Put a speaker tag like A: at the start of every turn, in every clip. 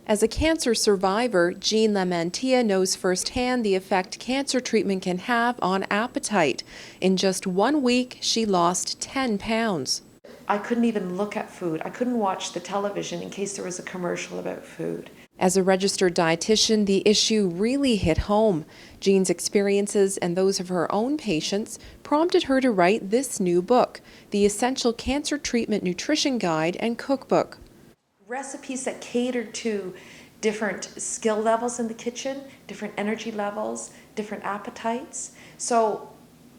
A: As a cancer survivor, Jean Lamantia knows firsthand the effect cancer treatment can have on appetite. In just 1 week, she lost 10 pounds.
B: I couldn't even look at food. I couldn't watch the television in case there was a commercial about food.
A: As a registered dietitian, the issue really hit home. Jean's experiences and those of her own patients prompted her to write this new book, The Essential Cancer Treatment Nutrition Guide and Cookbook.
B: Recipes that cater to different skill levels in the kitchen, different energy levels, different appetites. So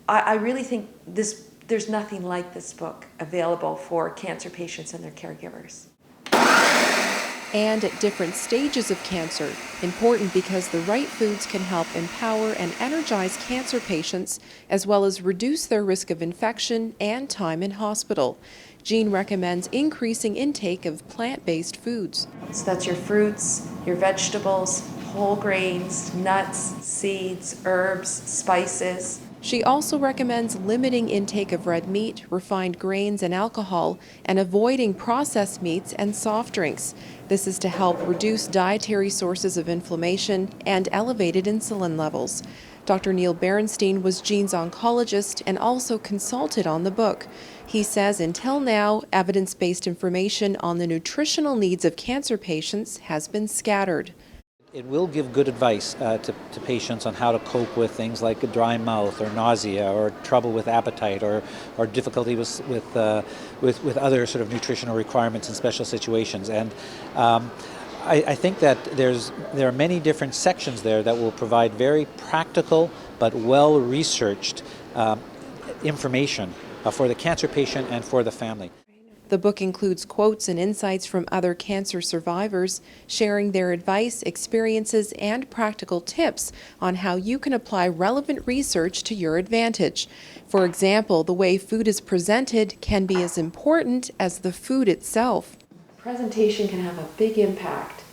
B: I really think there's nothing like this book available for cancer patients and their caregivers.
A: And at different stages of cancer, important because the right foods can help empower and energize cancer patients, as well as reduce their risk of infection and time in hospital. Jean recommends increasing intake of plant-based foods.
B: So that's your fruits, your vegetables, whole grains, nuts, seeds, herbs, spices.
A: She also recommends limiting intake of red meat, refined grains, and alcohol, and avoiding processed meats and soft drinks. This is to help reduce dietary sources of inflammation and elevated insulin levels. Dr. Neil Berenstein was Jean's oncologist and also consulted on the book. He says until now, evidence-based information on the nutritional needs of cancer patients has been scattered.
C: It will give good advice to patients on how to cope with things like a dry mouth or nausea or trouble with appetite or difficulty with other sort of nutritional requirements in special situations. And I think that there are many different sections there that will provide very practical but well-researched information for the cancer patient and for the family.
A: The book includes quotes and insights from other cancer survivors, sharing their advice, experiences, and practical tips on how you can apply relevant research to your advantage. For example, the way food is presented can be as important as the food itself.
B: Presentation can have a big impact.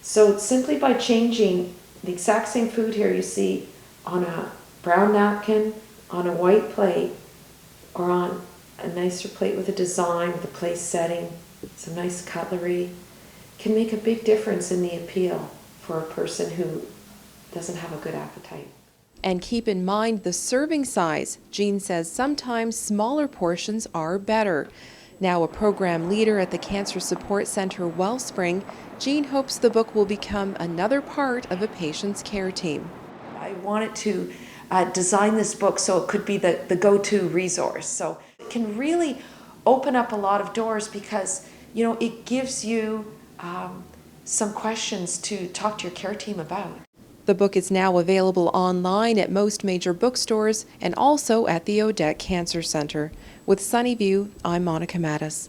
B: So simply by changing the exact same food here you see on a brown napkin, on a white plate, or on a nicer plate with a design, with a place setting, some nice cutlery, can make a big difference in the appeal for a person who doesn't have a good appetite.
A: And keep in mind the serving size. Jean says sometimes smaller portions are better. Now a program leader at the Cancer Support Center Wellspring, Jean hopes the book will become another part of a patient's care team.
B: I wanted to design this book so it could be the go-to resource. So it can really open up a lot of doors because, you know, it gives you some questions to talk to your care team about.
A: The book is now available online at most major bookstores and also at the Odette Cancer Center. With Sunnyview, I'm Monica Mattis.